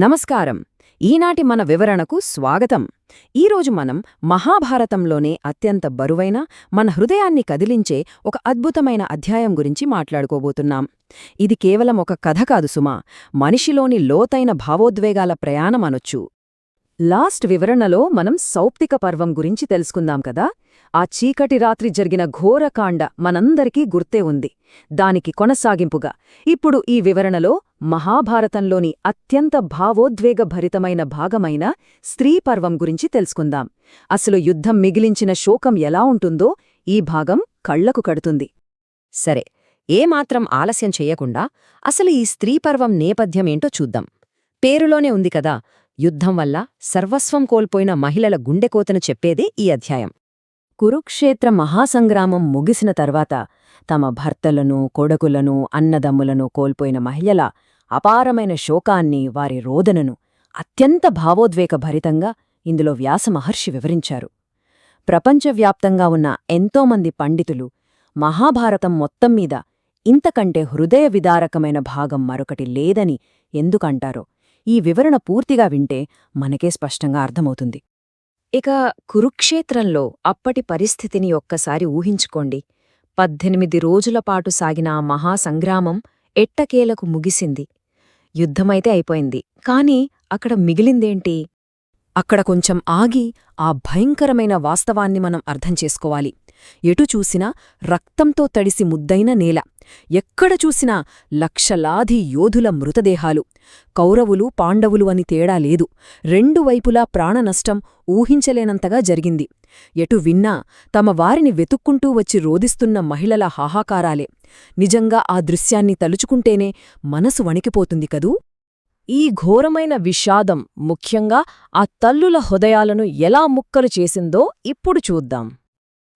నమస్కారం. ఈనాటి మన వివరణకు స్వాగతం. ఈరోజు మనం మహాభారతంలోనే అత్యంత బరువైన, మన హృదయాన్ని కదిలించే ఒక అద్భుతమైన అధ్యాయం గురించి మాట్లాడుకోబోతున్నాం. ఇది కేవలం ఒక కథ కాదు సుమా, మనిషిలోని లోతైన భావోద్వేగాల ప్రయాణమనొచ్చు. లాస్ట్ వివరణలో మనం సౌప్తిక పర్వం గురించి తెలుసుకుందాం కదా. ఆ చీకటి రాత్రి జరిగిన ఘోరకాండ మనందరికీ గుర్తే ఉంది. దానికి కొనసాగింపుగా ఇప్పుడు ఈ వివరణలో మహాభారతంలోని అత్యంత భావోద్వేగభరితమైన భాగమైన స్త్రీపర్వం గురించి తెలుసుకుందాం. అసలు యుద్ధం మిగిలించిన శోకం ఎలా ఉంటుందో ఈ భాగం కళ్లకు కడుతుంది. సరే, ఏమాత్రం ఆలస్యం చెయ్యకుండా అసలు ఈ స్త్రీపర్వం నేపథ్యమేంటో చూద్దాం. పేరులోనే ఉంది కదా, యుద్ధం వల్ల సర్వస్వం కోల్పోయిన మహిళల గుండెకోతను చెప్పేదే ఈ అధ్యాయం. కురుక్షేత్ర మహాసంగ్రామం ముగిసిన తర్వాత తమ భర్తలను, కొడుకులను, అన్నదమ్ములను కోల్పోయిన మహిళల అపారమైన శోకాన్ని, వారి రోదనను అత్యంత భావోద్వేగభరితంగా ఇందులో వ్యాసమహర్షి వివరించారు. ప్రపంచవ్యాప్తంగా ఉన్న ఎంతోమంది పండితులు మహాభారతం మొత్తం మీద ఇంతకంటే హృదయ విదారకమైన భాగం మరొకటి లేదని ఎందుకంటారో ఈ వివరణ పూర్తిగా వింటే మనకే స్పష్టంగా అర్థమవుతుంది. ఇక కురుక్షేత్రంలో అప్పటి పరిస్థితిని ఒక్కసారి ఊహించుకోండి. 18 రోజులపాటు సాగిన ఆ మహాసంగ్రామం ఎట్టకేలకు ముగిసింది. యుద్ధమైతే అయిపోయింది, కాని అక్కడ మిగిలిందేంటి? అక్కడ కొంచెం ఆగి ఆ భయంకరమైన వాస్తవాన్ని మనం అర్థం చేసుకోవాలి. ఎటు చూసినా రక్తంతో తడిసి ముద్దైన నేల, ఎక్కడ చూసినా లక్షలాది యోధుల మృతదేహాలు. కౌరవులు, పాండవులు అని తేడా లేదు. రెండు వైపులా ప్రాణనష్టం ఊహించలేనంతగా జరిగింది. ఎటు విన్నా తమ వారిని వెతుక్కుంటూ వచ్చి రోదిస్తున్న మహిళల హాహాకారాలే. నిజంగా ఆ దృశ్యాన్ని తలుచుకుంటేనే మనసు వణికిపోతుంది కదూ. ఈ ఘోరమైన విషాదం ముఖ్యంగా ఆ తల్లుల హృదయాలను ఎలా ముక్కలు చేసిందో ఇప్పుడు చూద్దాం.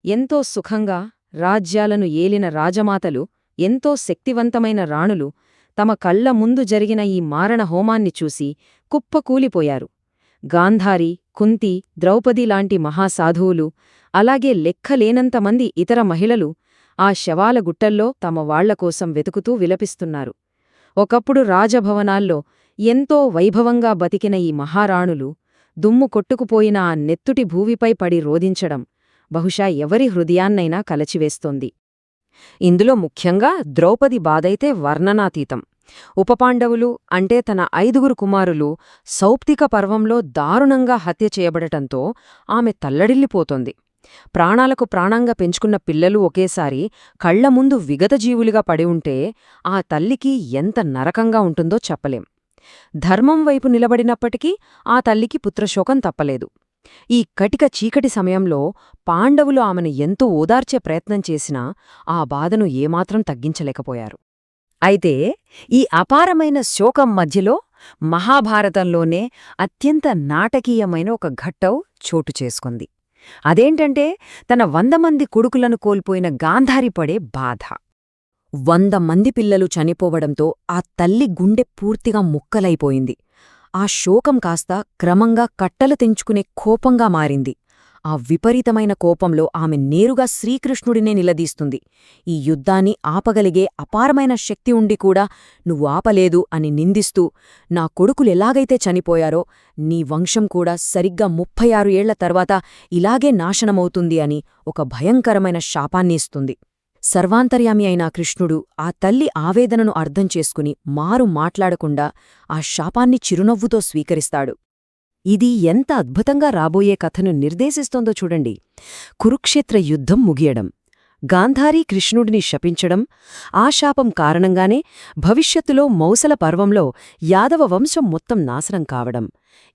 ఎంతో సుఖంగా రాజ్యాలను ఏలిన రాజమాతలు, ఎంతో శక్తివంతమైన రాణులు తమ కళ్ల ముందు జరిగిన ఈ మారణ హోమాన్ని చూసి కుప్పకూలిపోయారు. గాంధారి, కుంతి, ద్రౌపది లాంటి మహాసాధువులు, అలాగే లెక్కలేనంతమంది ఇతర మహిళలు ఆ శవాల గుట్టల్లో తమ వాళ్లకోసం వెతుకుతూ విలపిస్తున్నారు. ఒకప్పుడు రాజభవనాల్లో ఎంతో వైభవంగా బతికిన ఈ మహారాణులు దుమ్ము కొట్టుకుపోయిన ఆ నెత్తుటి భూమిపై పడి రోదించడం బహుశా ఎవరి హృదయాన్నైనా కలచివేస్తోంది. ఇందులో ముఖ్యంగా ద్రౌపది బాధైతే వర్ణనాతీతం. ఉపపాండవులు అంటే తన 5 కుమారులు సౌప్తిక పర్వంలో దారుణంగా హత్య చేయబడటంతో ఆమె తల్లడిల్లిపోతోంది. ప్రాణాలకు ప్రాణంగా పెంచుకున్న పిల్లలు ఒకేసారి కళ్ల ముందు విగతజీవులుగా పడి ఉంటే ఆ తల్లికి ఎంత నరకంగా ఉంటుందో చెప్పలేం. ధర్మం వైపు నిలబడినప్పటికీ ఆ తల్లికి పుత్రశోకం తప్పలేదు. ఈ కటిక చీకటి సమయంలో పాండవులు ఆమెను ఎంతో ఓదార్చే ప్రయత్నం చేసినా ఆ బాధను ఏమాత్రం తగ్గించలేకపోయారు. అయితే ఈ అపారమైన శోకం మధ్యలో మహాభారతంలోనే అత్యంత నాటకీయమైన ఒక ఘట్టం చోటు చేసుకుంది. అదేంటంటే తన 100 మంది కొడుకులను కోల్పోయిన గాంధారి పడే బాధ. 100 మంది పిల్లలు చనిపోవడంతో ఆ తల్లి గుండె పూర్తిగా ముక్కలైపోయింది. ఆ శోకం కాస్త క్రమంగా కట్టలు తెంచుకునే కోపంగా మారింది. ఆ విపరీతమైన కోపంలో ఆమె నేరుగా శ్రీకృష్ణుడినే నిలదీస్తుంది. ఈ యుద్ధాన్ని ఆపగలిగే అపారమైన శక్తి ఉండి కూడా నువ్వు ఆపలేదు అని నిందిస్తూ, నా కొడుకులెలాగైతే చనిపోయారో నీ వంశం కూడా సరిగ్గా 36 ఏళ్ల తర్వాత ఇలాగే నాశనమవుతుంది అని ఒక భయంకరమైన శాపాన్ని ఇస్తుంది. సర్వాంతర్యామి అయిన కృష్ణుడు ఆ తల్లి ఆవేదనను అర్థం చేసుకుని మారు మాట్లాడకుండా ఆ శాపాన్ని చిరునవ్వుతో స్వీకరిస్తాడు. ఇది ఎంత అద్భుతంగా రాబోయే కథను నిర్దేశిస్తోందో చూడండి. కురుక్షేత్ర యుద్ధం ముగియడం, గాంధారీ కృష్ణుడిని శపించడం, ఆ శాపం కారణంగానే భవిష్యత్తులో మౌసల పర్వంలో యాదవ వంశం మొత్తం నాశనం కావడం,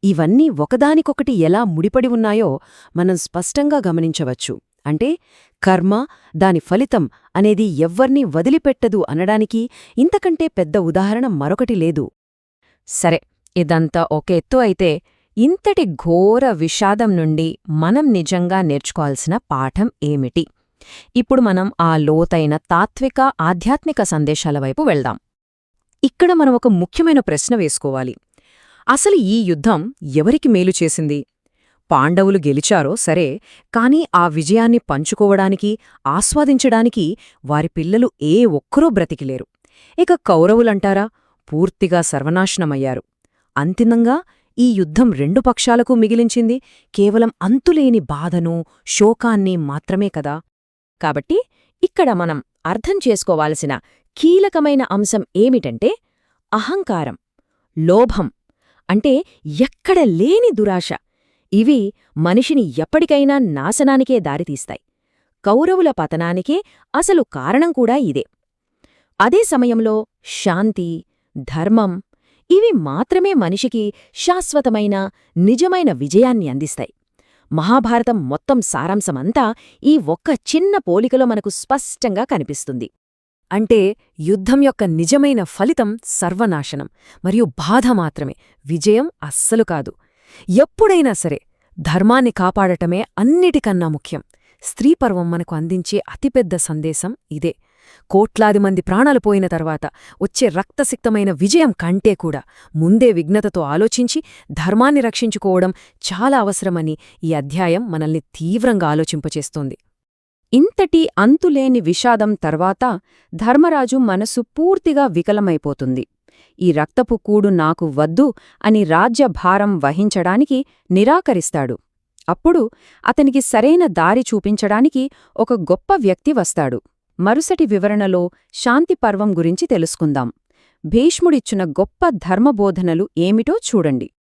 ఇవన్నీ ఒకదానికొకటి ఎలా ముడిపడి ఉన్నాయో మనం స్పష్టంగా గమనించవచ్చు. అంటే కర్మ, దాని ఫలితం అనేది ఎవ్వర్నీ వదిలిపెట్టదు అనడానికి ఇంతకంటే పెద్ద ఉదాహరణ మరొకటి లేదు. సరే, ఇదంతా ఒక ఎత్తు అయితే ఇంతటి ఘోర విషాదం నుండి మనం నిజంగా నేర్చుకోవాల్సిన పాఠం ఏమిటి? ఇప్పుడు మనం ఆ లోతైన తాత్విక, ఆధ్యాత్మిక సందేశాల వైపు వెళ్దాం. ఇక్కడ మనం ఒక ముఖ్యమైన ప్రశ్న వేసుకోవాలి. అసలు ఈ యుద్ధం ఎవరికి మేలు చేసింది? పాండవులు గెలిచారో సరే, కాని ఆ విజయాన్ని పంచుకోవడానికి, ఆస్వాదించడానికి వారి పిల్లలు ఏ ఒక్కరూ బ్రతికిలేరు. ఇక కౌరవులంటారా, పూర్తిగా సర్వనాశనమయ్యారు. అంతిమంగా ఈ యుద్ధం రెండు పక్షాలకు మిగిలించింది కేవలం అంతులేని బాధను, శోకాన్ని మాత్రమే కదా. కాబట్టి ఇక్కడ మనం అర్థం చేసుకోవాల్సిన కీలకమైన అంశం ఏమిటంటే అహంకారం, లోభం, అంటే ఎక్కడ లేని దురాశ. ఇవి మనిషిని ఎప్పటికైనా నాశనానికే దారితీస్తాయి. కౌరవుల పతనానికే అసలు కారణం కూడా ఇదే. అదే సమయంలో శాంతి, ధర్మం ఇవి మాత్రమే మనిషికి శాశ్వతమైన, నిజమైన విజయాన్ని అందిస్తాయి. మహాభారతం మొత్తం సారాంశమంతా ఈ ఒక్క చిన్న పోలికలో మనకు స్పష్టంగా కనిపిస్తుంది. అంటే యుద్ధం యొక్క నిజమైన ఫలితం సర్వనాశనం మరియు బాధ మాత్రమే, విజయం అస్సలు కాదు. ఎప్పుడైనా సరే ధర్మాన్ని కాపాడటమే అన్నిటికన్నా ముఖ్యం. స్త్రీపర్వం మనకు అందించే అతిపెద్ద సందేశం ఇదే. కోట్లాది మంది ప్రాణాలు పోయిన తర్వాత వచ్చే రక్తసిక్తమైన విజయం కంటే కూడా ముందే విఘ్నతతో ఆలోచించి ధర్మాన్ని రక్షించుకోవడం చాలా అవసరమని ఈ అధ్యాయం మనల్ని తీవ్రంగా ఆలోచింపచేస్తోంది. ఇంతటి అంతులేని విషాదం తర్వాత ధర్మరాజు మనసు పూర్తిగా వికలమైపోతుంది. ఈ రక్తపు కూడు నాకు వద్దు అని రాజ్యభారం వహించడానికి నిరాకరిస్తాడు. అప్పుడు అతనికి సరైన దారి చూపించడానికి ఒక గొప్ప వ్యక్తి వస్తాడు. మరుసటి వివరణలో శాంతి పర్వం గురించి తెలుసుకుందాం. భీష్ముడిచ్చిన గొప్ప ధర్మబోధనలు ఏమిటో చూడండి.